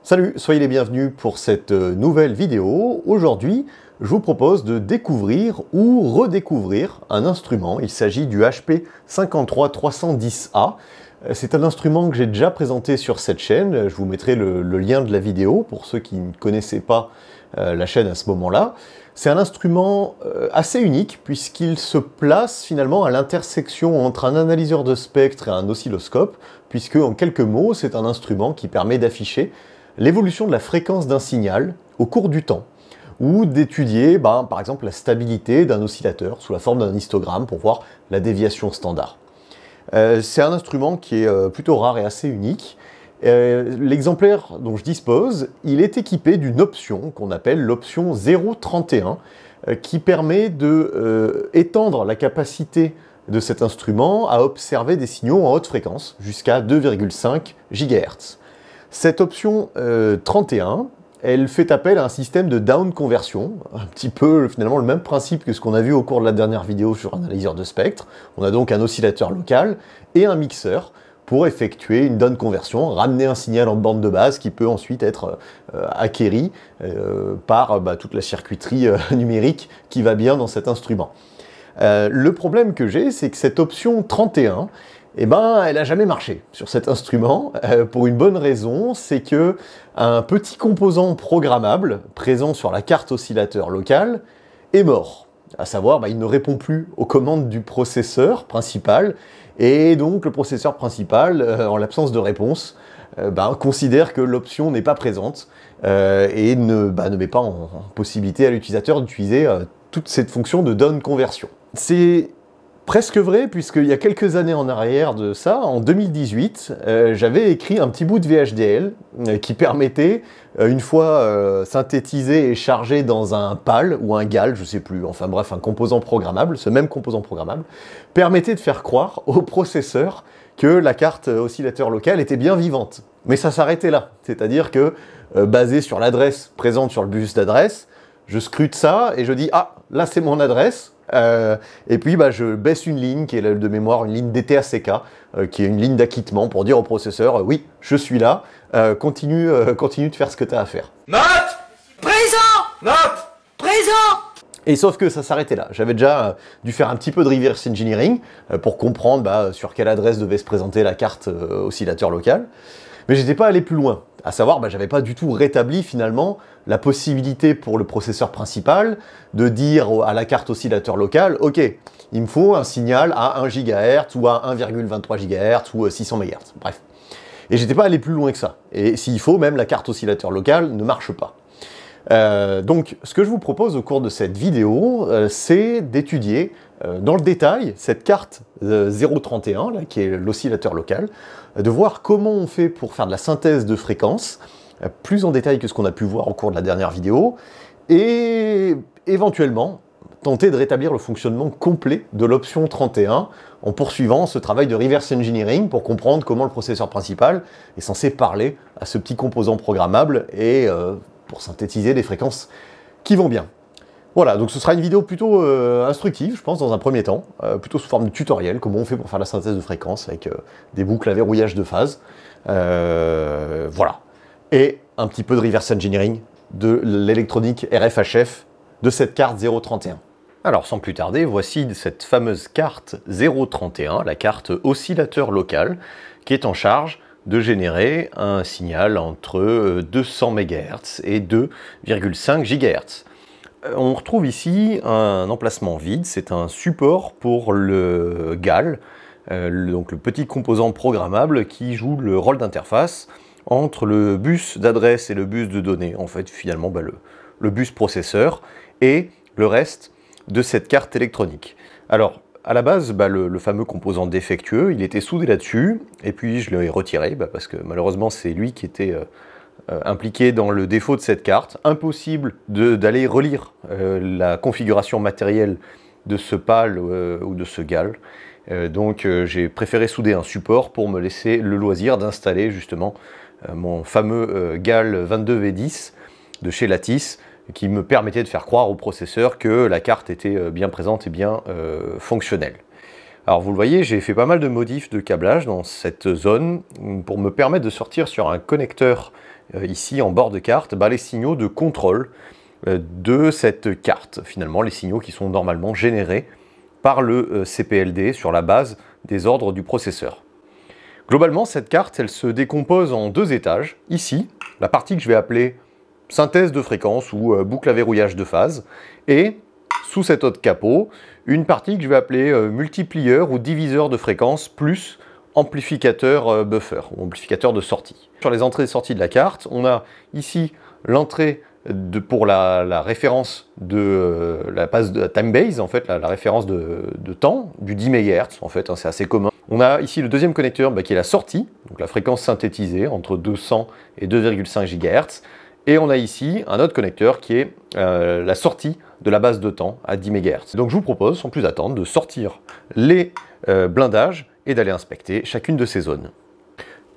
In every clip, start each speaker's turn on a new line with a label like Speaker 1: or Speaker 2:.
Speaker 1: Salut, soyez les bienvenus pour cette nouvelle vidéo. Aujourd'hui, je vous propose de découvrir ou redécouvrir un instrument. Il s'agit du HP 53310A. C'est un instrument que j'ai déjà présenté sur cette chaîne. Je vous mettrai le lien de la vidéo pour ceux qui ne connaissaient pas la chaîne à ce moment-là. C'est un instrument assez unique puisqu'il se place finalement à l'intersection entre un analyseur de spectre et un oscilloscope, puisque en quelques mots, c'est un instrument qui permet d'afficher l'évolution de la fréquence d'un signal au cours du temps, ou d'étudier par exemple la stabilité d'un oscillateur sous la forme d'un histogramme pour voir la déviation standard. C'est un instrument qui est plutôt rare et assez unique. L'exemplaire dont je dispose, il est équipé d'une option qu'on appelle l'option 031 qui permet de étendre la capacité de cet instrument à observer des signaux en haute fréquence jusqu'à 2,5 GHz. Cette option 31, elle fait appel à un système de down conversion, un petit peu finalement le même principe que ce qu'on a vu au cours de la dernière vidéo sur un analyseur de spectre. On a donc un oscillateur local et un mixeur pour effectuer une down conversion, ramener un signal en bande de base qui peut ensuite être acquéri par toute la circuiterie numérique qui va bien dans cet instrument. Le problème que j'ai, c'est que cette option 31, elle n'a jamais marché sur cet instrument, pour une bonne raison, c'est que un petit composant programmable présent sur la carte oscillateur locale est mort. À savoir, il ne répond plus aux commandes du processeur principal, et donc le processeur principal, en l'absence de réponse, considère que l'option n'est pas présente, et ne met pas en possibilité à l'utilisateur d'utiliser toute cette fonction de down conversion. C'est presque vrai, puisqu'il y a quelques années en arrière de ça, en 2018, j'avais écrit un petit bout de VHDL qui permettait, une fois synthétisé et chargé dans un PAL ou un GAL, je sais plus, enfin bref, un composant programmable, ce même composant programmable, permettait de faire croire au processeur que la carte oscillateur locale était bien vivante. Mais ça s'arrêtait là, c'est-à-dire que, basé sur l'adresse présente sur le bus d'adresse, je scrute ça et je dis « Ah, là c'est mon adresse ». Et puis je baisse une ligne qui est de mémoire une ligne DTACK, qui est une ligne d'acquittement pour dire au processeur oui, je suis là, continue de faire ce que tu as à faire.
Speaker 2: Note présent. Note présent.
Speaker 1: Et sauf que ça s'arrêtait là. J'avais déjà dû faire un petit peu de reverse engineering pour comprendre sur quelle adresse devait se présenter la carte oscillateur local. Mais j'étais pas allé plus loin. À savoir, j'avais pas du tout rétabli finalement la possibilité pour le processeur principal de dire à la carte oscillateur locale, ok, il me faut un signal à 1 GHz ou à 1,23 GHz ou 600 MHz, bref. Et j'étais pas allé plus loin que ça. Et s'il faut, même la carte oscillateur locale ne marche pas. Donc, ce que je vous propose au cours de cette vidéo, c'est d'étudier dans le détail cette carte 031, là, qui est l'oscillateur local, de voir comment on fait pour faire de la synthèse de fréquences, plus en détail que ce qu'on a pu voir au cours de la dernière vidéo, et éventuellement tenter de rétablir le fonctionnement complet de l'option 31 en poursuivant ce travail de reverse engineering pour comprendre comment le processeur principal est censé parler à ce petit composant programmable et pour synthétiser des fréquences qui vont bien. Voilà, donc ce sera une vidéo plutôt instructive, je pense, dans un premier temps, plutôt sous forme de tutoriel, comment on fait pour faire la synthèse de fréquences avec des boucles à verrouillage de phase. Voilà. Et un petit peu de reverse engineering de l'électronique RFHF de cette carte 031. Alors sans plus tarder, voici cette fameuse carte 031, la carte oscillateur local, qui est en charge de générer un signal entre 200 MHz et 2,5 GHz. On retrouve ici un emplacement vide, c'est un support pour le GAL, donc le petit composant programmable qui joue le rôle d'interface entre le bus d'adresse et le bus de données, en fait finalement le bus processeur et le reste de cette carte électronique. Alors à la base, le fameux composant défectueux, il était soudé là-dessus, et puis je l'ai retiré, parce que malheureusement c'est lui qui était impliqué dans le défaut de cette carte. Impossible d'aller relire la configuration matérielle de ce PAL ou de ce GAL. Donc j'ai préféré souder un support pour me laisser le loisir d'installer justement mon fameux GAL 22V10 de chez Lattice, qui me permettait de faire croire au processeur que la carte était bien présente et bien fonctionnelle. Alors vous le voyez, j'ai fait pas mal de modifs de câblage dans cette zone pour me permettre de sortir sur un connecteur ici en bord de carte les signaux de contrôle de cette carte. Finalement, les signaux qui sont normalement générés par le CPLD sur la base des ordres du processeur. Globalement, cette carte, elle se décompose en deux étages. Ici, la partie que je vais appeler synthèse de fréquence ou boucle à verrouillage de phase, et sous cet autre capot, une partie que je vais appeler multiplieur ou diviseur de fréquence plus amplificateur buffer ou amplificateur de sortie. Sur les entrées et sorties de la carte, on a ici l'entrée pour la référence de la base de time base, en fait, la référence de temps, du 10 MHz, en fait, c'est assez commun. On a ici le deuxième connecteur qui est la sortie, donc la fréquence synthétisée entre 200 et 2,5 GHz. Et on a ici un autre connecteur qui est la sortie de la base de temps à 10 MHz. Donc je vous propose, sans plus attendre, de sortir les blindages et d'aller inspecter chacune de ces zones.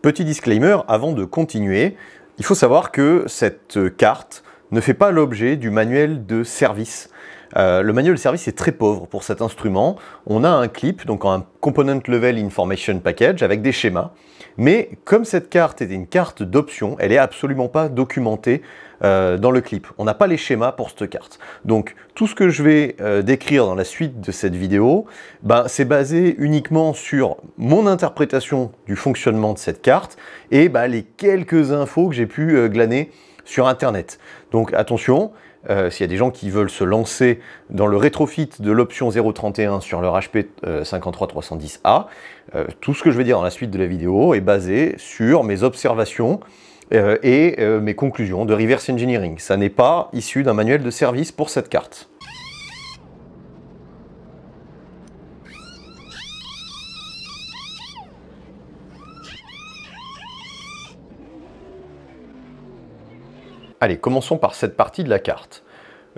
Speaker 1: Petit disclaimer, avant de continuer, il faut savoir que cette carte ne fait pas l'objet du manuel de service. Le manuel de service est très pauvre pour cet instrument. On a un clip, donc un Component Level Information Package avec des schémas. Mais comme cette carte est une carte d'option, elle n'est absolument pas documentée dans le clip. On n'a pas les schémas pour cette carte. Donc tout ce que je vais décrire dans la suite de cette vidéo, c'est basé uniquement sur mon interprétation du fonctionnement de cette carte et les quelques infos que j'ai pu glaner sur Internet. Donc attention, s'il y a des gens qui veulent se lancer dans le rétrofit de l'option 031 sur leur HP 53310A, tout ce que je vais dire dans la suite de la vidéo est basé sur mes observations et mes conclusions de reverse engineering. Ça n'est pas issu d'un manuel de service pour cette carte. Allez, commençons par cette partie de la carte.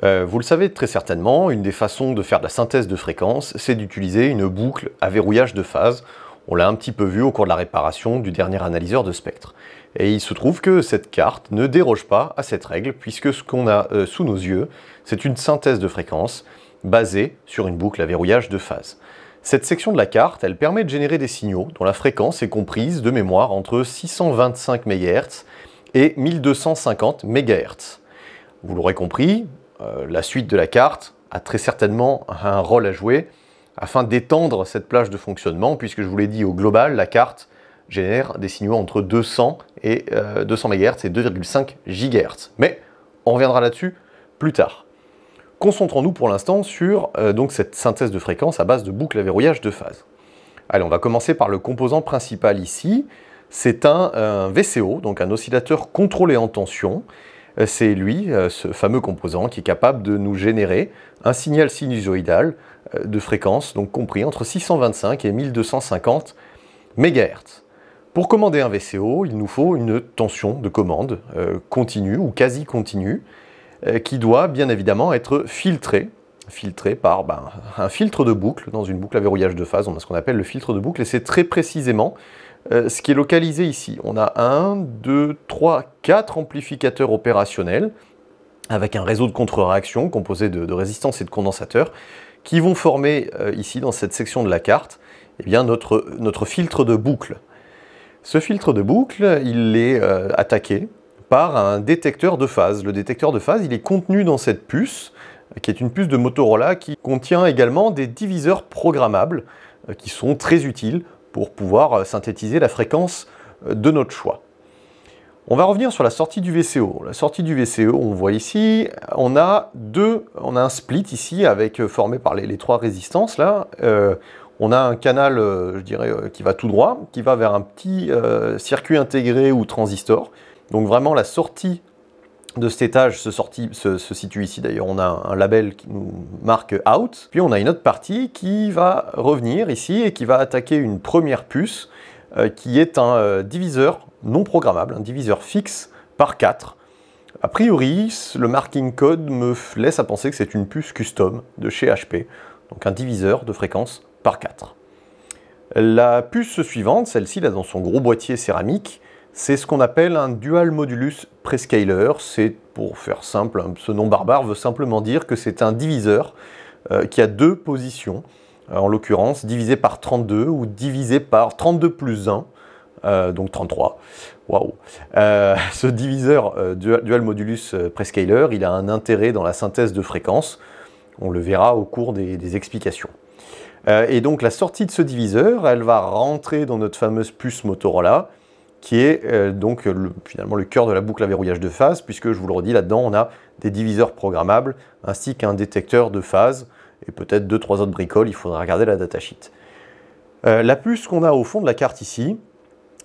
Speaker 1: Vous le savez très certainement, une des façons de faire de la synthèse de fréquence, c'est d'utiliser une boucle à verrouillage de phase. On l'a un petit peu vu au cours de la réparation du dernier analyseur de spectre. Et il se trouve que cette carte ne déroge pas à cette règle, puisque ce qu'on a sous nos yeux, c'est une synthèse de fréquence basée sur une boucle à verrouillage de phase. Cette section de la carte, elle permet de générer des signaux dont la fréquence est comprise de mémoire entre 625 MHz et 1250 MHz. Vous l'aurez compris, la suite de la carte a très certainement un rôle à jouer afin d'étendre cette plage de fonctionnement, puisque je vous l'ai dit, au global, la carte génère des signaux entre 200 MHz et 2,5 GHz. Mais on reviendra là-dessus plus tard. Concentrons-nous pour l'instant sur donc cette synthèse de fréquence à base de boucle à verrouillage de phase. Allez, on va commencer par le composant principal ici. C'est un VCO, donc un oscillateur contrôlé en tension. C'est lui, ce fameux composant, qui est capable de nous générer un signal sinusoïdal de fréquence, donc compris entre 625 et 1250 MHz. Pour commander un VCO, il nous faut une tension de commande continue ou quasi continue, qui doit bien évidemment être filtrée par un filtre de boucle. Dans une boucle à verrouillage de phase, on a ce qu'on appelle le filtre de boucle, et c'est très précisément ce qui est localisé ici. On a 1, 2, 3, 4 amplificateurs opérationnels avec un réseau de contre-réaction composé de résistance et de condensateurs qui vont former ici, dans cette section de la carte, notre filtre de boucle. Ce filtre de boucle, il est attaqué par un détecteur de phase. Le détecteur de phase, il est contenu dans cette puce, qui est une puce de Motorola qui contient également des diviseurs programmables qui sont très utiles pour pouvoir synthétiser la fréquence de notre choix. On va revenir sur la sortie du VCO. La sortie du VCO, on voit ici, on a un split ici formé par les trois résistances là. On a un canal, je dirais, qui va tout droit, qui va vers un petit circuit intégré ou transistor. Donc vraiment la sortie de cet étage se situe ici. D'ailleurs, on a un label qui nous marque out. Puis on a une autre partie qui va revenir ici et qui va attaquer une première puce qui est un diviseur non programmable, un diviseur fixe par 4. A priori, le marking code me laisse à penser que c'est une puce custom de chez HP, donc un diviseur de fréquence par 4. La puce suivante, celle-ci là dans son gros boîtier céramique, C'est ce qu'on appelle un dual modulus prescaler. C'est, pour faire simple, ce nom barbare veut simplement dire que c'est un diviseur qui a deux positions, en l'occurrence divisé par 32 ou divisé par 32 plus 1, donc 33. Waouh. Ce diviseur dual modulus prescaler, il a un intérêt dans la synthèse de fréquences. On le verra au cours des explications. Et donc la sortie de ce diviseur, elle va rentrer dans notre fameuse puce Motorola, qui est donc finalement le cœur de la boucle à verrouillage de phase, puisque je vous le redis, là-dedans on a des diviseurs programmables, ainsi qu'un détecteur de phase, et peut-être 2-3 autres bricoles, il faudra regarder la datasheet. La puce qu'on a au fond de la carte ici,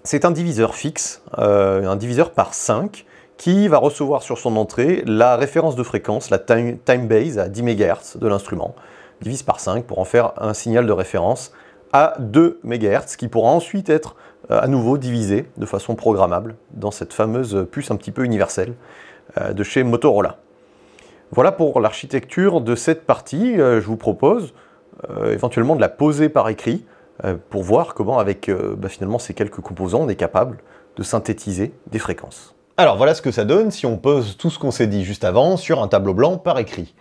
Speaker 1: c'est un diviseur fixe, un diviseur par 5, qui va recevoir sur son entrée la référence de fréquence, la time base à 10 MHz de l'instrument, divise par 5 pour en faire un signal de référence à 2 MHz, qui pourra ensuite être à nouveau divisé de façon programmable dans cette fameuse puce un petit peu universelle de chez Motorola. Voilà pour l'architecture de cette partie. Je vous propose éventuellement de la poser par écrit pour voir comment avec finalement ces quelques composants on est capable de synthétiser des fréquences. Alors voilà ce que ça donne si on pose tout ce qu'on s'est dit juste avant sur un tableau blanc par écrit.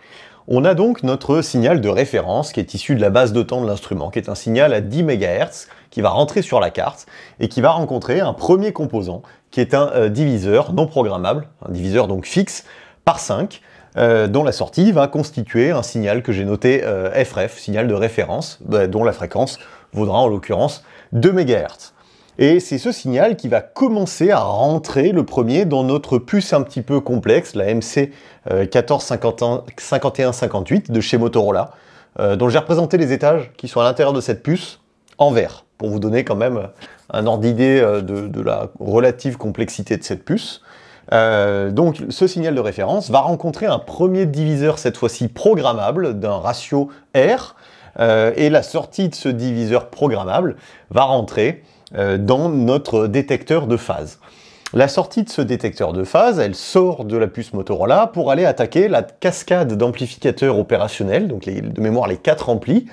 Speaker 1: On a donc notre signal de référence qui est issu de la base de temps de l'instrument, qui est un signal à 10 MHz qui va rentrer sur la carte et qui va rencontrer un premier composant qui est un diviseur non programmable, un diviseur donc fixe par 5, dont la sortie va constituer un signal que j'ai noté FREF, signal de référence, dont la fréquence vaudra en l'occurrence 2 MHz. Et c'est ce signal qui va commencer à rentrer le premier dans notre puce un petit peu complexe, la MC 145158 de chez Motorola, dont j'ai représenté les étages qui sont à l'intérieur de cette puce en vert, pour vous donner quand même un ordre d'idée de la relative complexité de cette puce. Donc ce signal de référence va rencontrer un premier diviseur, cette fois-ci programmable, d'un ratio R, et la sortie de ce diviseur programmable va rentrer dans notre détecteur de phase. La sortie de ce détecteur de phase, elle sort de la puce Motorola pour aller attaquer la cascade d'amplificateurs opérationnels, donc de mémoire les 4 amplis,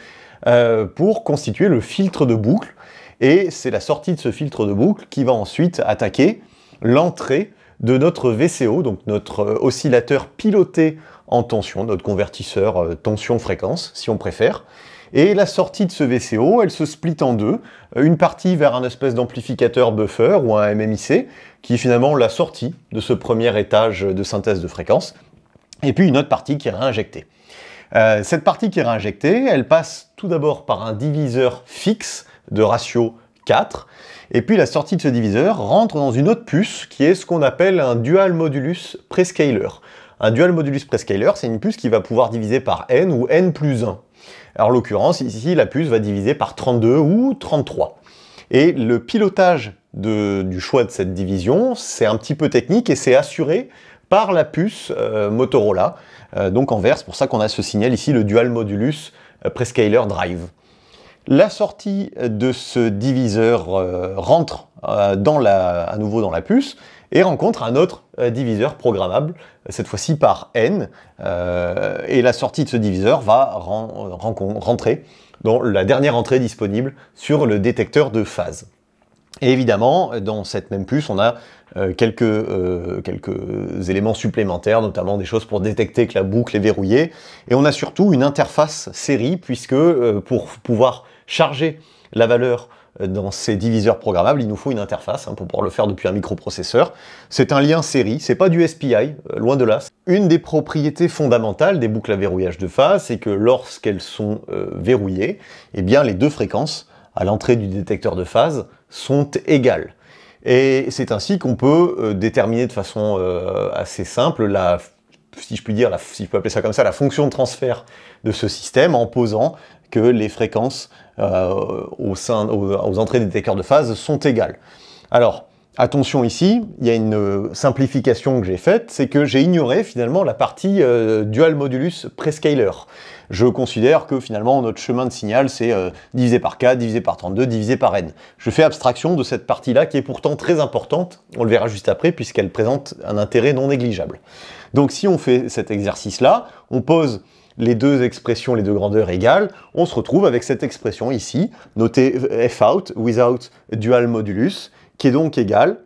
Speaker 1: pour constituer le filtre de boucle. Et c'est la sortie de ce filtre de boucle qui va ensuite attaquer l'entrée de notre VCO, donc notre oscillateur piloté en tension, notre convertisseur tension-fréquence, si on préfère. Et la sortie de ce VCO, elle se split en deux. Une partie vers un espèce d'amplificateur buffer ou un MMIC, qui est finalement la sortie de ce premier étage de synthèse de fréquence. Et puis une autre partie qui est réinjectée. Cette partie qui est réinjectée, elle passe tout d'abord par un diviseur fixe de ratio 4. Et puis la sortie de ce diviseur rentre dans une autre puce qui est ce qu'on appelle un dual modulus prescaler. Un dual modulus prescaler, c'est une puce qui va pouvoir diviser par n ou n plus 1. Alors en l'occurrence, ici, la puce va diviser par 32 ou 33. Et le pilotage du choix de cette division, c'est un petit peu technique et c'est assuré par la puce Motorola. Donc en vert, c'est pour ça qu'on a ce signal ici, le dual modulus prescaler drive. La sortie de ce diviseur rentre à nouveau dans la puce et rencontre un autre diviseur programmable, cette fois-ci par N, et la sortie de ce diviseur va rentrer dans la dernière entrée disponible sur le détecteur de phase. Et évidemment, dans cette même puce, on a quelques éléments supplémentaires, notamment des choses pour détecter que la boucle est verrouillée, et on a surtout une interface série, puisque pour pouvoir charger la valeur dans ces diviseurs programmables, il nous faut une interface pour pouvoir le faire depuis un microprocesseur. C'est un lien série, c'est pas du SPI, loin de là. Une des propriétés fondamentales des boucles à verrouillage de phase, c'est que lorsqu'elles sont verrouillées, eh bien les deux fréquences à l'entrée du détecteur de phase sont égales. Et c'est ainsi qu'on peut déterminer de façon assez simple si je peux appeler ça comme ça, la fonction de transfert de ce système en posant que les fréquences aux entrées des détecteurs de phase sont égales. Alors, attention ici, il y a une simplification que j'ai faite, c'est que j'ai ignoré finalement la partie dual modulus prescaler. Je considère que finalement notre chemin de signal c'est divisé par 4, divisé par 32, divisé par n. Je fais abstraction de cette partie-là qui est pourtant très importante, on le verra juste après, puisqu'elle présente un intérêt non négligeable. Donc si on fait cet exercice-là, on pose les deux expressions, les deux grandeurs égales, on se retrouve avec cette expression ici, notée Fout, without dual modulus, qui est donc égale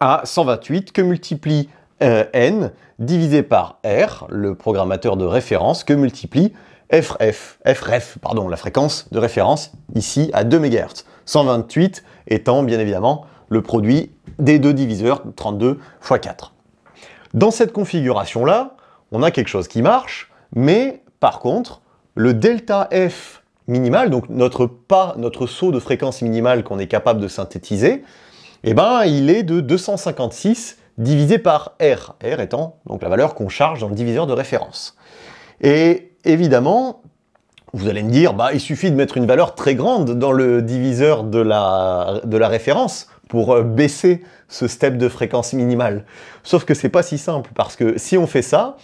Speaker 1: à 128 que multiplie N divisé par R, le programmateur de référence, que multiplie FREF, pardon, la fréquence de référence, ici à 2 MHz. 128 étant bien évidemment le produit des deux diviseurs, 32 x 4. Dans cette configuration-là, on a quelque chose qui marche, mais par contre, le delta F minimal, donc notre saut de fréquence minimale qu'on est capable de synthétiser, eh ben, il est de 256 divisé par R, R étant donc la valeur qu'on charge dans le diviseur de référence. Et évidemment, vous allez me dire, bah, il suffit de mettre une valeur très grande dans le diviseur de la référence pour baisser ce step de fréquence minimale. Sauf que c'est pas si simple, parce que si on fait ça,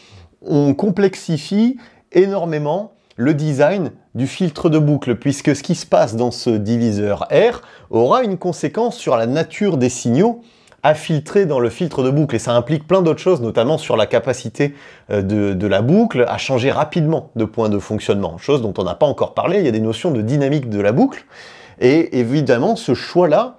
Speaker 1: on complexifie énormément le design du filtre de boucle, puisque ce qui se passe dans ce diviseur R aura une conséquence sur la nature des signaux à filtrer dans le filtre de boucle, et ça implique plein d'autres choses, notamment sur la capacité de la boucle à changer rapidement de point de fonctionnement, chose dont on n'a pas encore parlé. Il y a des notions de dynamique de la boucle, et évidemment ce choix-là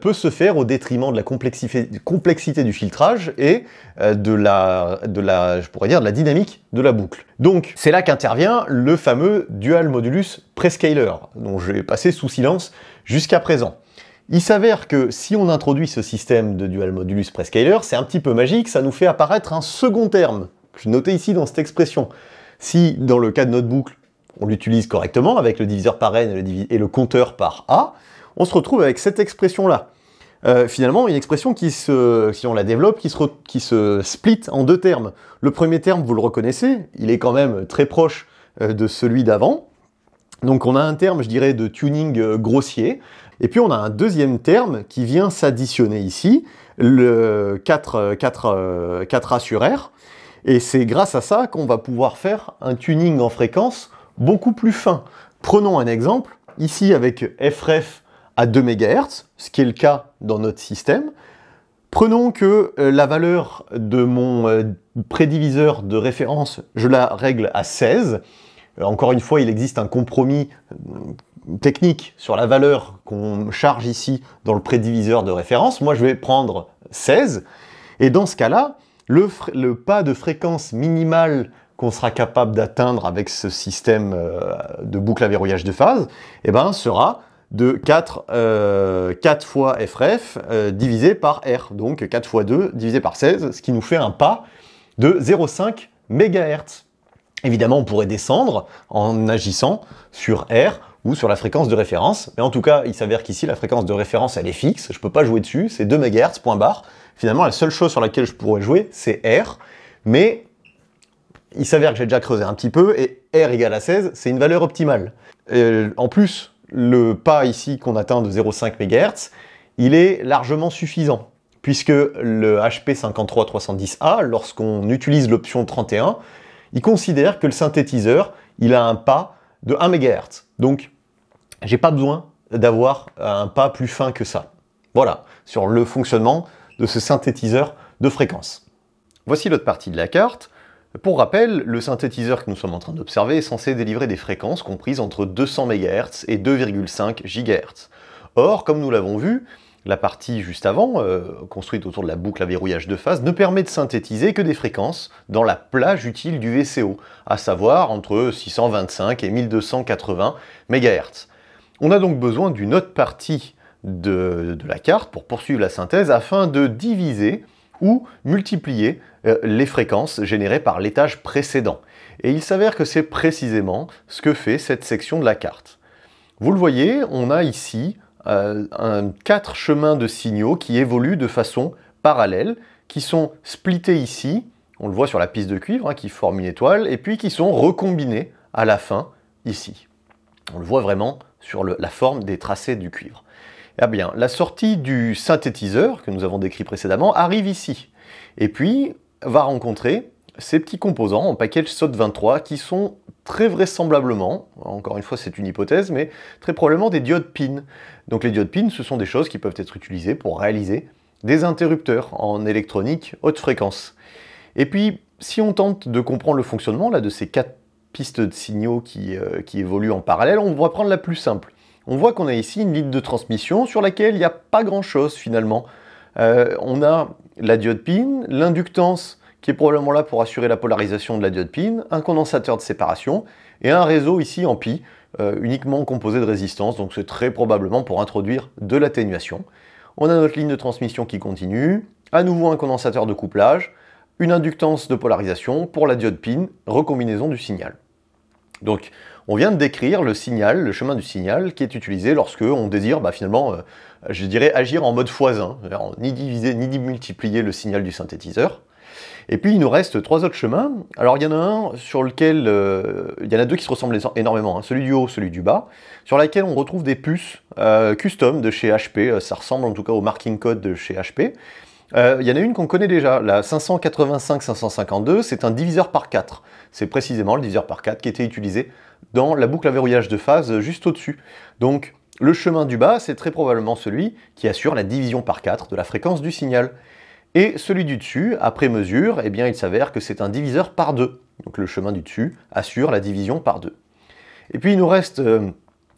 Speaker 1: peut se faire au détriment de la complexité du filtrage et je pourrais dire, de la dynamique de la boucle. Donc c'est là qu'intervient le fameux dual modulus prescaler, dont j'ai passé sous silence jusqu'à présent. Il s'avère que si on introduit ce système de dual modulus prescaler, c'est un petit peu magique, ça nous fait apparaître un second terme, que je notais ici dans cette expression. Si, dans le cas de notre boucle, on l'utilise correctement, avec le diviseur par n et le compteur par a, on se retrouve avec cette expression-là. Finalement, une expression qui si on la développe, qui se split en deux termes. Le premier terme, vous le reconnaissez, il est quand même très proche de celui d'avant. Donc on a un terme, je dirais, de tuning grossier, et puis on a un deuxième terme qui vient s'additionner ici, le 4A sur R, et c'est grâce à ça qu'on va pouvoir faire un tuning en fréquence beaucoup plus fin. Prenons un exemple, ici avec FREF à 2 MHz, ce qui est le cas dans notre système. Prenons que la valeur de mon prédiviseur de référence, je la règle à 16. Encore une fois, il existe un compromis technique sur la valeur qu'on charge ici dans le prédiviseur de référence. Moi, je vais prendre 16. Et dans ce cas-là, le pas de fréquence minimale qu'on sera capable d'atteindre avec ce système de boucle à verrouillage de phase, eh ben, sera de 4 fois FREF divisé par R. Donc 4 fois 2 divisé par 16, ce qui nous fait un pas de 0,5 MHz. Évidemment, on pourrait descendre en agissant sur R ou sur la fréquence de référence, mais en tout cas, il s'avère qu'ici, la fréquence de référence, elle est fixe, je ne peux pas jouer dessus, c'est 2 MHz, point barre. Finalement, la seule chose sur laquelle je pourrais jouer, c'est R, mais il s'avère que j'ai déjà creusé un petit peu, et R égale à 16, c'est une valeur optimale. En plus, le pas ici qu'on atteint de 0,5 MHz, il est largement suffisant, puisque le HP 53310A, lorsqu'on utilise l'option 31, il considère que le synthétiseur, il a un pas de 1 MHz. Donc, j'ai pas besoin d'avoir un pas plus fin que ça. Voilà, sur le fonctionnement de ce synthétiseur de fréquence. Voici l'autre partie de la carte. Pour rappel, le synthétiseur que nous sommes en train d'observer est censé délivrer des fréquences comprises entre 200 MHz et 2,5 GHz. Or, comme nous l'avons vu, la partie juste avant, construite autour de la boucle à verrouillage de phase, ne permet de synthétiser que des fréquences dans la plage utile du VCO, à savoir entre 625 et 1280 MHz. On a donc besoin d'une autre partie de la carte pour poursuivre la synthèse afin de diviser ou multiplier les fréquences générées par l'étage précédent. Et il s'avère que c'est précisément ce que fait cette section de la carte. Vous le voyez, on a ici 4 chemins de signaux qui évoluent de façon parallèle, qui sont splittés ici, on le voit sur la piste de cuivre, qui forme une étoile, et puis qui sont recombinés à la fin, ici. On le voit vraiment sur la forme des tracés du cuivre. Eh bien, la sortie du synthétiseur, que nous avons décrit précédemment, arrive ici, et puis va rencontrer ces petits composants en package SOT23 qui sont très vraisemblablement, encore une fois c'est une hypothèse, mais très probablement des diodes PIN. Donc les diodes PIN, ce sont des choses qui peuvent être utilisées pour réaliser des interrupteurs en électronique haute fréquence. Et puis, si on tente de comprendre le fonctionnement là, de ces 4 pistes de signaux qui évoluent en parallèle, on va prendre la plus simple. On voit qu'on a ici une ligne de transmission sur laquelle il n'y a pas grand-chose finalement. On a la diode pin, l'inductance qui est probablement là pour assurer la polarisation de la diode pin, un condensateur de séparation et un réseau ici en pi, uniquement composé de résistance, donc c'est très probablement pour introduire de l'atténuation. On a notre ligne de transmission qui continue, à nouveau un condensateur de couplage, une inductance de polarisation pour la diode pin, recombinaison du signal. Donc on vient de décrire le signal, le chemin du signal qui est utilisé lorsque on désire finalement, je dirais, agir en mode x1, ni diviser ni multiplier le signal du synthétiseur. Et puis il nous reste 3 autres chemins. Alors il y en a un sur lequel, il y en a 2 qui se ressemblent énormément, hein, celui du haut, celui du bas, sur laquelle on retrouve des puces custom de chez HP, ça ressemble en tout cas au marking code de chez HP. Il y en a une qu'on connaît déjà, la 585-552, c'est un diviseur par 4. C'est précisément le diviseur par 4 qui était utilisé dans la boucle à verrouillage de phase juste au-dessus. Donc le chemin du bas, c'est très probablement celui qui assure la division par 4 de la fréquence du signal. Et celui du dessus, après mesure, eh bien, il s'avère que c'est un diviseur par 2. Donc le chemin du dessus assure la division par 2. Et puis il nous reste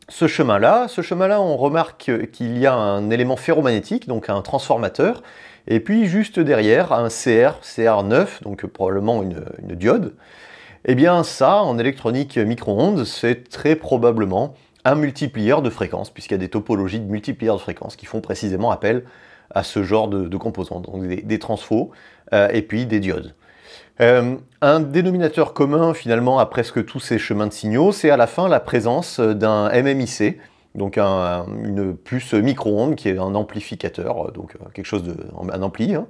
Speaker 1: ce chemin-là. Ce chemin-là, on remarque qu'il y a un élément ferromagnétique, donc un transformateur, et puis juste derrière, un CR9, donc probablement une diode. Eh bien ça, en électronique micro-ondes, c'est très probablement un multiplieur de fréquences, puisqu'il y a des topologies de multiplieurs de fréquences qui font précisément appel à ce genre de composants, donc des transfos et puis des diodes. Un dénominateur commun finalement à presque tous ces chemins de signaux, c'est à la fin la présence d'un MMIC, donc une puce micro-ondes qui est un amplificateur, donc quelque chose un ampli, hein,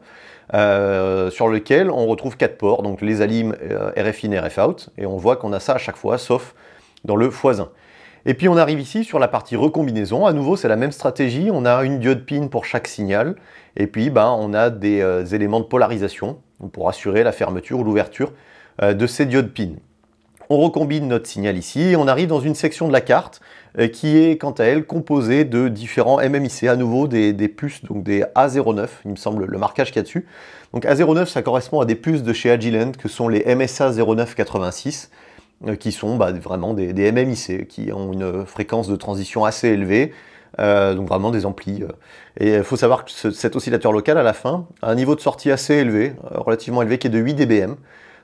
Speaker 1: sur lequel on retrouve 4 ports, donc les ALIM, RF in, RF out, et on voit qu'on a ça à chaque fois, sauf dans le x1. Et puis on arrive ici sur la partie recombinaison, à nouveau c'est la même stratégie, on a une diode pin pour chaque signal, et puis on a des éléments de polarisation pour assurer la fermeture ou l'ouverture de ces diodes pin. On recombine notre signal ici, et on arrive dans une section de la carte qui est quant à elle composée de différents MMIC, à nouveau des puces, donc des A09, il me semble le marquage qu'il y a dessus. Donc A09 ça correspond à des puces de chez Agilent que sont les MSA 0986, qui sont vraiment des MMIC, qui ont une fréquence de transition assez élevée, donc vraiment des amplis. Et il faut savoir que cet oscillateur local, à la fin, a un niveau de sortie assez élevé, relativement élevé, qui est de 8 dBm.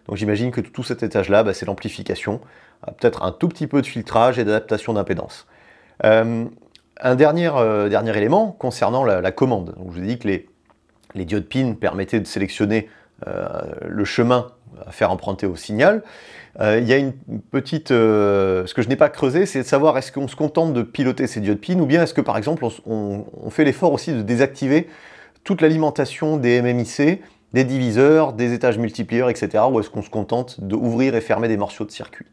Speaker 1: Donc j'imagine que tout cet étage-là, c'est l'amplification, peut-être un tout petit peu de filtrage et d'adaptation d'impédance. Un dernier élément concernant la commande. Donc, je vous ai dit que les diodes PIN permettaient de sélectionner le chemin à faire emprunter au signal. Il y a une petite... ce que je n'ai pas creusé, c'est de savoir est-ce qu'on se contente de piloter ces diodes PIN ou bien est-ce que par exemple on fait l'effort aussi de désactiver toute l'alimentation des MMIC, des diviseurs, des étages multiplieurs, etc. ou est-ce qu'on se contente d'ouvrir et fermer des morceaux de circuit.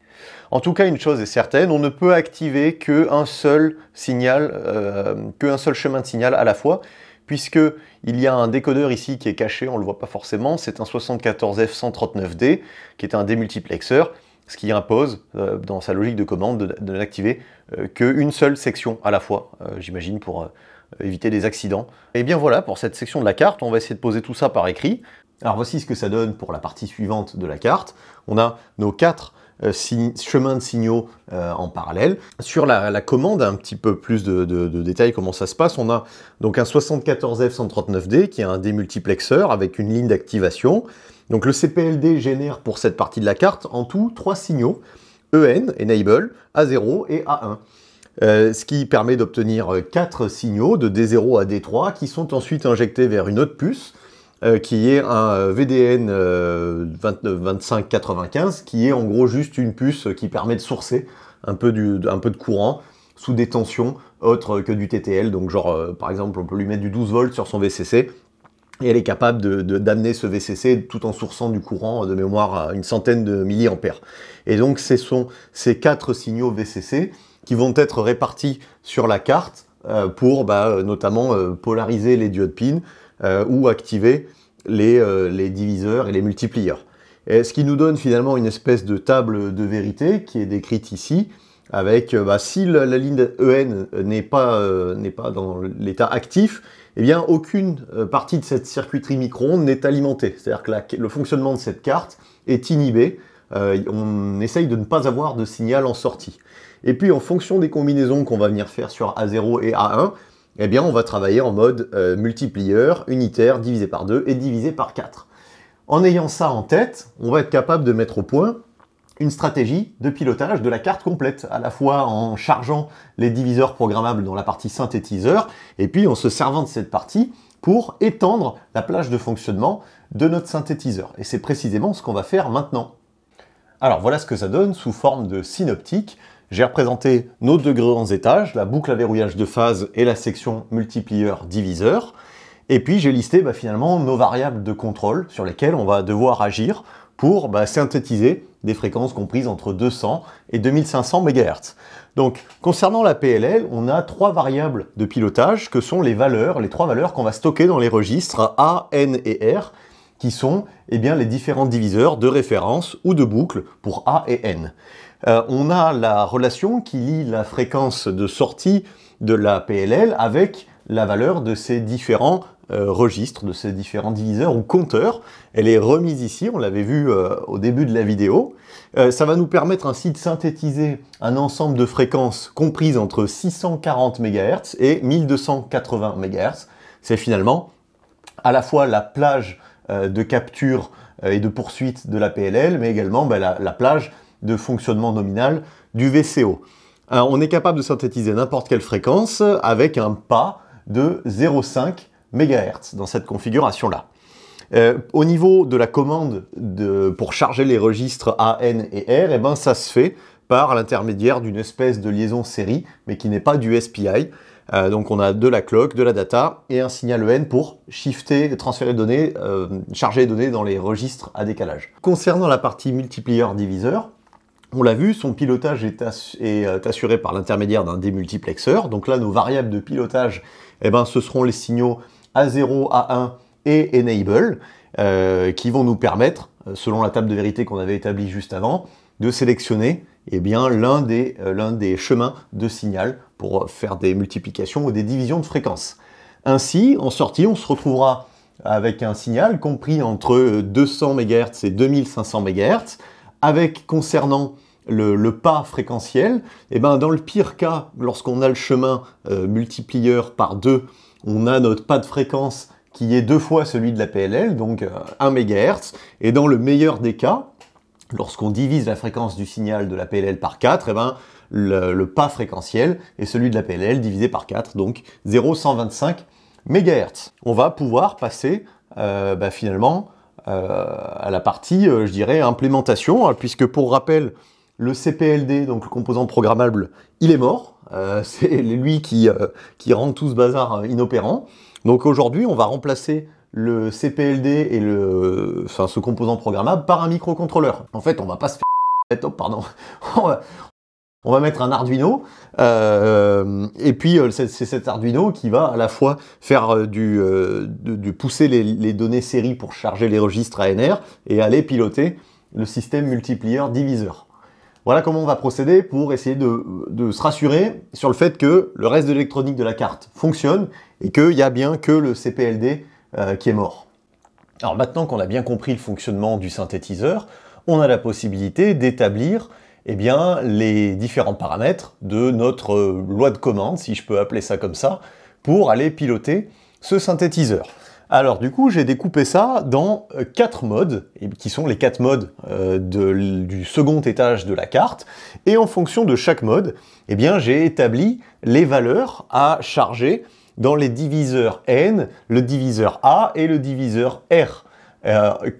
Speaker 1: En tout cas, une chose est certaine, on ne peut activer qu'un seul signal, qu'un seul chemin de signal à la fois, puisqu'il y a un décodeur ici qui est caché, on ne le voit pas forcément, c'est un 74F139D, qui est un démultiplexeur, ce qui impose, dans sa logique de commande, de n'activer qu'une seule section à la fois, j'imagine, pour éviter des accidents. Et bien voilà, pour cette section de la carte, on va essayer de poser tout ça par écrit. Alors voici ce que ça donne pour la partie suivante de la carte. On a nos 4 chemins de signaux en parallèle. Sur la commande, un petit peu plus de détails, comment ça se passe. On a donc un 74F139D qui est un démultiplexeur avec une ligne d'activation. Donc le CPLD génère pour cette partie de la carte en tout 3 signaux, EN, Enable, A0 et A1. Ce qui permet d'obtenir 4 signaux de D0 à D3 qui sont ensuite injectés vers une autre puce qui est un VDN 2595 qui est en gros juste une puce qui permet de sourcer un peu de courant sous des tensions autres que du TTL. Donc genre par exemple on peut lui mettre du 12 volts sur son VCC et elle est capable d'amener ce VCC tout en sourçant du courant de mémoire à une centaine de milliampères. Et donc ce sont ces 4 signaux VCC qui vont être répartis sur la carte pour notamment polariser les diodes PIN ou activer les diviseurs et les multiplieurs. Et ce qui nous donne finalement une espèce de table de vérité qui est décrite ici, avec si la ligne EN n'est pas dans l'état actif, eh bien aucune partie de cette circuiterie micro-ondes n'est alimentée. C'est-à-dire que le fonctionnement de cette carte est inhibé. On essaye de ne pas avoir de signal en sortie. Et puis en fonction des combinaisons qu'on va venir faire sur A0 et A1, eh bien on va travailler en mode multiplieur, unitaire, divisé par 2 et divisé par 4. En ayant ça en tête, on va être capable de mettre au point une stratégie de pilotage de la carte complète, à la fois en chargeant les diviseurs programmables dans la partie synthétiseur, et puis en se servant de cette partie pour étendre la plage de fonctionnement de notre synthétiseur. Et c'est précisément ce qu'on va faire maintenant. Alors voilà ce que ça donne sous forme de synoptique. J'ai représenté nos deux grands étages, la boucle à verrouillage de phase et la section multiplieur-diviseur. Et puis j'ai listé finalement nos variables de contrôle sur lesquelles on va devoir agir pour synthétiser des fréquences comprises entre 200 et 2500 MHz. Donc concernant la PLL, on a trois variables de pilotage que sont les trois valeurs qu'on va stocker dans les registres A, N et R, qui sont les différents diviseurs de référence ou de boucle pour A et N. On a la relation qui lie la fréquence de sortie de la PLL avec la valeur de ces différents registres, de ces différents diviseurs ou compteurs. Elle est remise ici, on l'avait vu au début de la vidéo. Ça va nous permettre ainsi de synthétiser un ensemble de fréquences comprises entre 640 MHz et 1280 MHz. C'est finalement à la fois la plage de capture et de poursuite de la PLL, mais également la plage de fonctionnement nominal du VCO. On est capable de synthétiser n'importe quelle fréquence avec un pas de 0,5 MHz dans cette configuration-là. Au niveau de la commande pour charger les registres A, N et R, ça se fait par l'intermédiaire d'une espèce de liaison série, mais qui n'est pas du SPI. Donc on a de la clock, de la data et un signal EN pour shifter, transférer les données, charger les données dans les registres à décalage. Concernant la partie multiplieur-diviseur, on l'a vu, son pilotage est assuré par l'intermédiaire d'un démultiplexeur. Donc là, nos variables de pilotage, ce seront les signaux A0, A1 et Enable, qui vont nous permettre, selon la table de vérité qu'on avait établie juste avant, de sélectionner l'un des chemins de signal pour faire des multiplications ou des divisions de fréquences. Ainsi, en sortie, on se retrouvera avec un signal compris entre 200 MHz et 2500 MHz, avec, concernant le pas fréquentiel, dans le pire cas, lorsqu'on a le chemin multiplieur par 2, on a notre pas de fréquence qui est 2 fois celui de la PLL, donc 1 MHz, et dans le meilleur des cas, lorsqu'on divise la fréquence du signal de la PLL par 4, le pas fréquentiel est celui de la PLL divisé par 4, donc 0,125 MHz. On va pouvoir passer finalement à la partie, je dirais, implémentation, puisque pour rappel, le CPLD, donc le composant programmable, il est mort. C'est lui qui rend tout ce bazar inopérant. Donc aujourd'hui, on va remplacer le CPLD et ce composant programmable par un microcontrôleur. En fait, on va pas se faire... pardon. On va mettre un Arduino, et puis c'est cet Arduino qui va à la fois faire pousser les données série pour charger les registres ANR et aller piloter le système multiplieur-diviseur. Voilà comment on va procéder pour essayer de se rassurer sur le fait que le reste de l'électronique de la carte fonctionne et qu'il n'y a bien que le CPLD qui est mort. Alors maintenant qu'on a bien compris le fonctionnement du synthétiseur, on a la possibilité d'établir les différents paramètres de notre loi de commande, si je peux appeler ça comme ça, pour aller piloter ce synthétiseur. Alors du coup, j'ai découpé ça dans 4 modes, qui sont les 4 modes du second étage de la carte, et en fonction de chaque mode, j'ai établi les valeurs à charger dans les diviseurs N, le diviseur A et le diviseur R,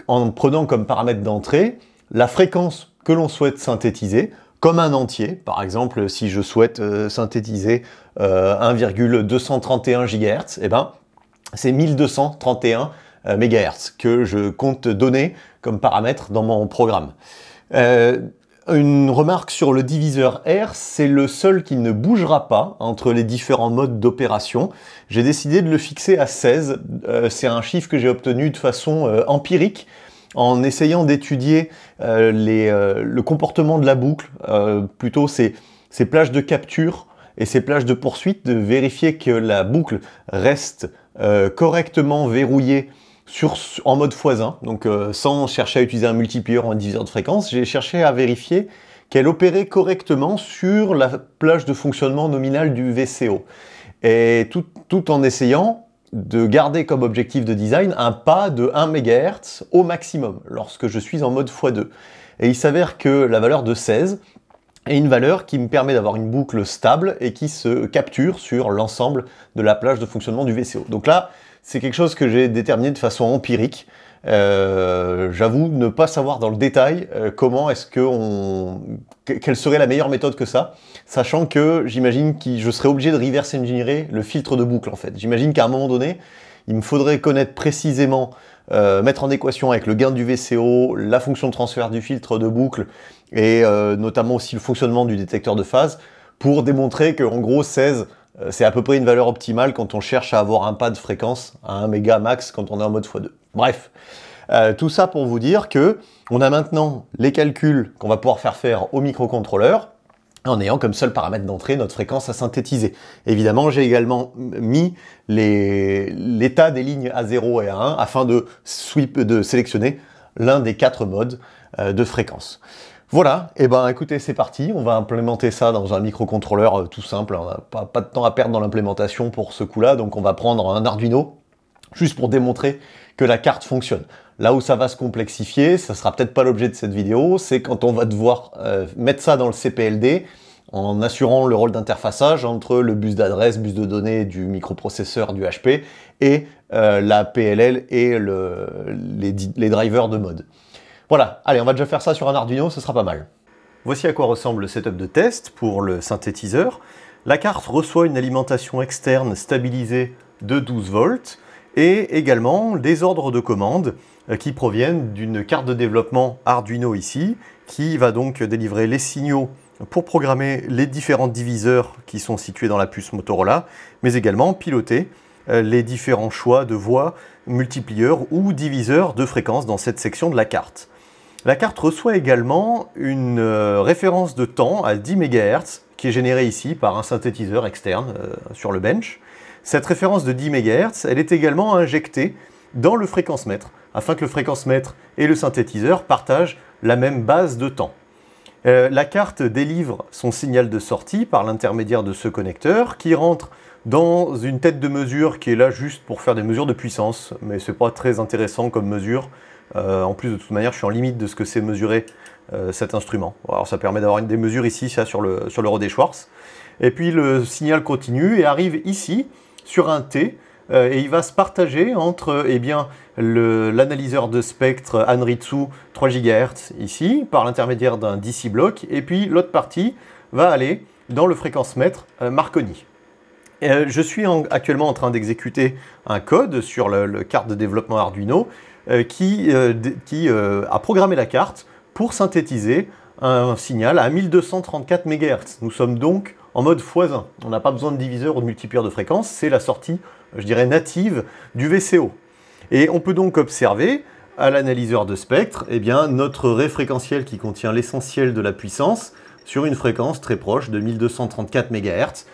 Speaker 1: en prenant comme paramètre d'entrée la fréquence que l'on souhaite synthétiser, comme un entier. Par exemple, si je souhaite synthétiser 1,231 GHz, c'est 1231 MHz que je compte donner comme paramètre dans mon programme. Une remarque sur le diviseur R, c'est le seul qui ne bougera pas entre les différents modes d'opération. J'ai décidé de le fixer à 16. C'est un chiffre que j'ai obtenu de façon empirique, en essayant d'étudier le comportement de la boucle, plutôt ses plages de capture et ses plages de poursuite, de vérifier que la boucle reste correctement verrouillée en mode x1, donc sans chercher à utiliser un multiplieur ou un diviseur de fréquence. J'ai cherché à vérifier qu'elle opérait correctement sur la plage de fonctionnement nominale du VCO. et tout en essayant de garder comme objectif de design un pas de 1 MHz au maximum lorsque je suis en mode x2. Et il s'avère que la valeur de 16 est une valeur qui me permet d'avoir une boucle stable et qui se capture sur l'ensemble de la plage de fonctionnement du VCO. Donc là, c'est quelque chose que j'ai déterminé de façon empirique. J'avoue ne pas savoir dans le détail comment est-ce que quelle serait la meilleure méthode que ça, sachant que j'imagine que je serais obligé de reverse engineer le filtre de boucle en fait. J'imagine qu'à un moment donné, il me faudrait connaître précisément, mettre en équation avec le gain du VCO, la fonction de transfert du filtre de boucle et notamment aussi le fonctionnement du détecteur de phase pour démontrer que en gros 16 c'est à peu près une valeur optimale quand on cherche à avoir un pas de fréquence à 1 méga max quand on est en mode x2. Bref, tout ça pour vous dire que on a maintenant les calculs qu'on va pouvoir faire au microcontrôleur en ayant comme seul paramètre d'entrée notre fréquence à synthétiser. Évidemment, j'ai également mis l'état des lignes A0 et A1 afin de sélectionner l'un des 4 modes de fréquence. Voilà, et ben écoutez, c'est parti, on va implémenter ça dans un microcontrôleur tout simple, on n'a pas de temps à perdre dans l'implémentation pour ce coup-là, donc on va prendre un Arduino, juste pour démontrer que la carte fonctionne. Là où ça va se complexifier, ça sera peut-être pas l'objet de cette vidéo, c'est quand on va devoir mettre ça dans le CPLD, en assurant le rôle d'interfaçage entre le bus d'adresse, bus de données du microprocesseur du HP, et la PLL et les drivers de mode. Voilà, allez, on va déjà faire ça sur un Arduino, ce sera pas mal. Voici à quoi ressemble le setup de test pour le synthétiseur. La carte reçoit une alimentation externe stabilisée de 12 volts et également des ordres de commande qui proviennent d'une carte de développement Arduino ici, qui va donc délivrer les signaux pour programmer les différents diviseurs qui sont situés dans la puce Motorola, mais également piloter les différents choix de voix, multiplieurs ou diviseurs de fréquences dans cette section de la carte. La carte reçoit également une référence de temps à 10 MHz qui est générée ici par un synthétiseur externe sur le bench. Cette référence de 10 MHz, elle est également injectée dans le fréquencemètre afin que le fréquencemètre et le synthétiseur partagent la même base de temps. La carte délivre son signal de sortie par l'intermédiaire de ce connecteur qui rentre dans une tête de mesure qui est là juste pour faire des mesures de puissance, mais c'est pas très intéressant comme mesure. En plus, de toute manière, je suis en limite de ce que c'est mesurer cet instrument. Alors, ça permet d'avoir des mesures ici, ça, sur le Rodé-Schwartz. Et puis, le signal continue et arrive ici, sur un T, et il va se partager entre l'analyseur de spectre Anritsu 3 GHz, ici, par l'intermédiaire d'un DC block, et puis l'autre partie va aller dans le fréquencemètre Marconi. Je suis actuellement en train d'exécuter un code sur le carte de développement Arduino, qui a programmé la carte pour synthétiser un signal à 1234 MHz. Nous sommes donc en mode x1. On n'a pas besoin de diviseur ou de multiplieur de fréquence, c'est la sortie, je dirais, native du VCO. Et on peut donc observer à l'analyseur de spectre, notre réfréquentiel qui contient l'essentiel de la puissance sur une fréquence très proche de 1234 MHz.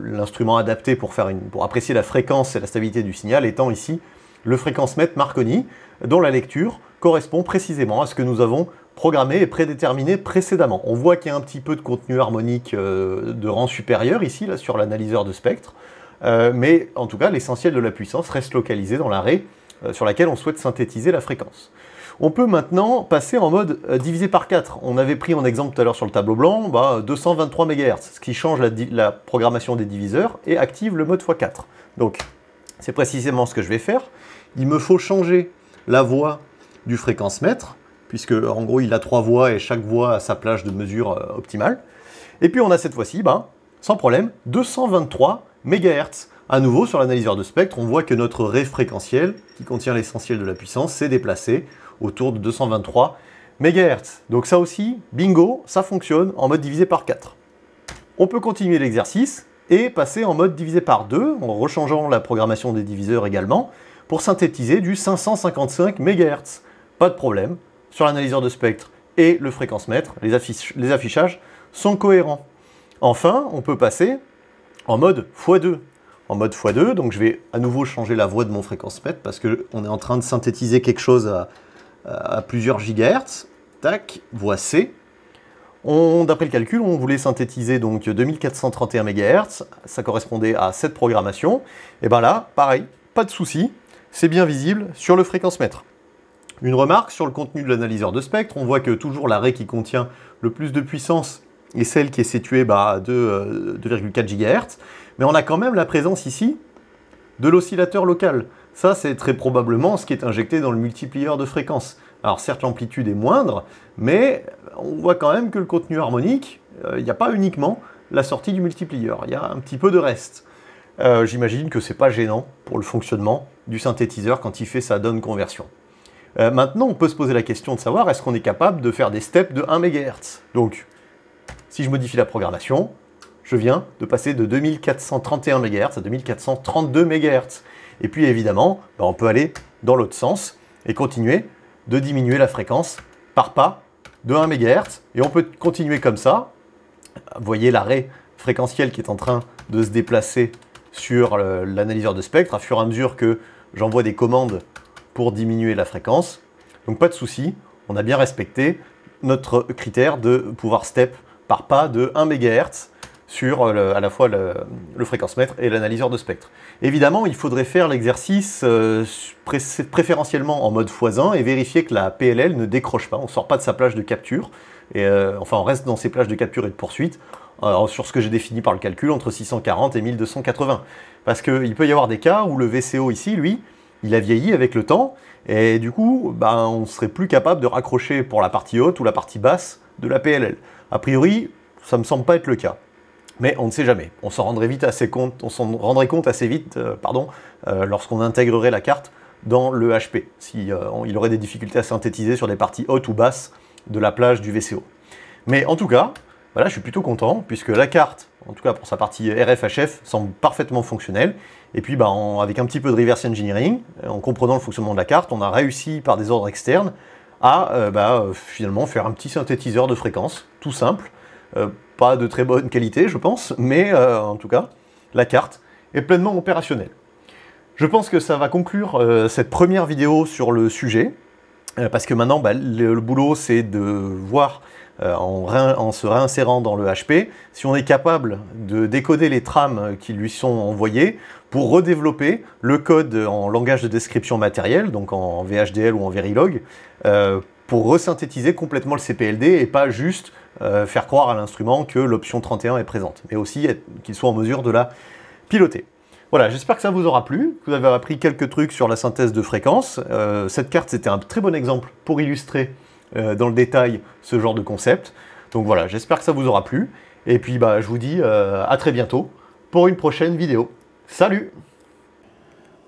Speaker 1: L'instrument adapté pour apprécier la fréquence et la stabilité du signal étant ici le fréquencemètre Marconi, dont la lecture correspond précisément à ce que nous avons programmé et prédéterminé précédemment. On voit qu'il y a un petit peu de contenu harmonique de rang supérieur ici, là, sur l'analyseur de spectre, mais en tout cas, l'essentiel de la puissance reste localisé dans l'arrêt sur laquelle on souhaite synthétiser la fréquence. On peut maintenant passer en mode divisé par 4. On avait pris en exemple tout à l'heure sur le tableau blanc 223 MHz, ce qui change la programmation des diviseurs et active le mode x4. Donc, c'est précisément ce que je vais faire. Il me faut changer la voix du fréquencemètre, puisque en gros il a 3 voix et chaque voix a sa plage de mesure optimale. Et puis on a cette fois-ci, sans problème, 223 MHz. À nouveau, sur l'analyseur de spectre, on voit que notre réfréquentiel, qui contient l'essentiel de la puissance, s'est déplacé autour de 223 MHz. Donc ça aussi, bingo, ça fonctionne en mode divisé par 4. On peut continuer l'exercice et passer en mode divisé par 2, en rechangeant la programmation des diviseurs également, pour synthétiser du 555 MHz. Pas de problème, sur l'analyseur de spectre et le fréquencemètre, les affichages sont cohérents. Enfin, on peut passer en mode x2. En mode x2, donc je vais à nouveau changer la voix de mon fréquencemètre parce qu'on est en train de synthétiser quelque chose à plusieurs gigahertz. Tac, voix C. D'après le calcul, on voulait synthétiser donc 2431 MHz, ça correspondait à cette programmation. Et bien là, pareil, pas de souci, c'est bien visible sur le fréquence-mètre. Une remarque sur le contenu de l'analyseur de spectre, on voit que toujours l'arrêt qui contient le plus de puissance est celle qui est située à 2,4 GHz, mais on a quand même la présence ici de l'oscillateur local. Ça, c'est très probablement ce qui est injecté dans le multiplieur de fréquence. Alors certes, l'amplitude est moindre, mais on voit quand même que le contenu harmonique, il n'y a pas uniquement la sortie du multiplieur, il y a un petit peu de reste. J'imagine que c'est pas gênant pour le fonctionnement du synthétiseur quand il fait sa down conversion. Maintenant, on peut se poser la question de savoir est-ce qu'on est capable de faire des steps de 1 MHz. Donc, si je modifie la programmation, je viens de passer de 2431 MHz à 2432 MHz. Et puis évidemment, on peut aller dans l'autre sens et continuer de diminuer la fréquence par pas de 1 MHz. Et on peut continuer comme ça. Vous voyez l'arrêt fréquentiel qui est en train de se déplacer sur l'analyseur de spectre à fur et à mesure que j'envoie des commandes pour diminuer la fréquence. Donc pas de souci, on a bien respecté notre critère de pouvoir step par pas de 1 MHz sur à la fois le fréquence-mètre et l'analyseur de spectre. Évidemment, il faudrait faire l'exercice préférentiellement en mode x1 et vérifier que la PLL ne décroche pas, on ne sort pas de sa plage de capture, et, enfin on reste dans ses plages de capture et de poursuite, sur ce que j'ai défini par le calcul, entre 640 et 1280. Parce qu'il peut y avoir des cas où le VCO ici, lui, il a vieilli avec le temps, et du coup, on ne serait plus capable de raccrocher pour la partie haute ou la partie basse de la PLL. A priori, ça ne me semble pas être le cas. Mais on ne sait jamais. On s'en rendrait compte assez vite, lorsqu'on intégrerait la carte dans le HP, si il aurait des difficultés à synthétiser sur des parties hautes ou basses de la plage du VCO. Mais en tout cas, voilà, je suis plutôt content, puisque la carte, en tout cas pour sa partie RF-HF, semble parfaitement fonctionnelle. Et puis avec un petit peu de reverse engineering, en comprenant le fonctionnement de la carte, on a réussi par des ordres externes à finalement faire un petit synthétiseur de fréquence, tout simple. Pas de très bonne qualité, je pense, mais en tout cas, la carte est pleinement opérationnelle. Je pense que ça va conclure cette première vidéo sur le sujet, parce que maintenant, le boulot, c'est de voir, en se réinsérant dans le HP, si on est capable de décoder les trames qui lui sont envoyées pour redévelopper le code en langage de description matérielle, donc en VHDL ou en Verilog, pour resynthétiser complètement le CPLD et pas juste faire croire à l'instrument que l'option 31 est présente, mais aussi qu'il soit en mesure de la piloter. Voilà, j'espère que ça vous aura plu, que vous avez appris quelques trucs sur la synthèse de fréquences. Cette carte, c'était un très bon exemple pour illustrer dans le détail ce genre de concept. Donc voilà, j'espère que ça vous aura plu. Et puis je vous dis à très bientôt pour une prochaine vidéo. Salut!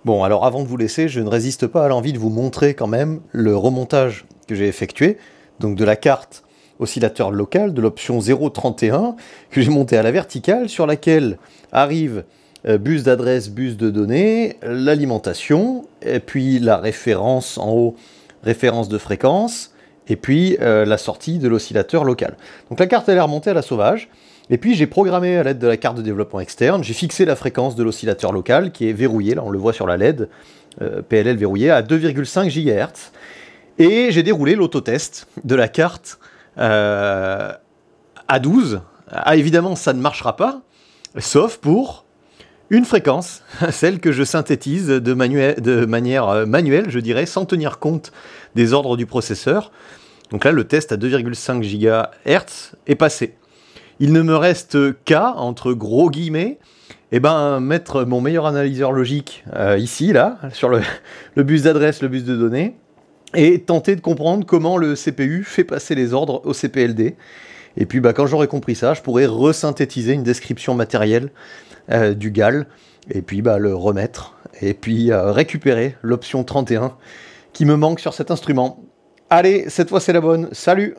Speaker 1: Bon, alors avant de vous laisser, je ne résiste pas à l'envie de vous montrer quand même le remontage que j'ai effectué, donc de la carte oscillateur local de l'option 031 que j'ai monté à la verticale, sur laquelle arrive bus d'adresse, bus de données, l'alimentation, et puis la référence en haut, référence de fréquence, et puis la sortie de l'oscillateur local. Donc la carte elle est remontée à la sauvage, et puis j'ai programmé à l'aide de la carte de développement externe, j'ai fixé la fréquence de l'oscillateur local qui est verrouillée, là on le voit sur la LED, PLL verrouillée à 2,5 GHz, et j'ai déroulé l'autotest de la carte à 12. Évidemment, ça ne marchera pas, sauf pour une fréquence, celle que je synthétise de manière manuelle, je dirais, sans tenir compte des ordres du processeur. Donc là, le test à 2,5 GHz est passé. Il ne me reste qu'à, entre gros guillemets, mettre mon meilleur analyseur logique ici, là, sur le bus d'adresse, le bus de données, et tenter de comprendre comment le CPU fait passer les ordres au CPLD. Et puis quand j'aurai compris ça, je pourrai resynthétiser une description matérielle du GAL, et puis le remettre, et puis récupérer l'option 31 qui me manque sur cet instrument. Allez, cette fois c'est la bonne, salut!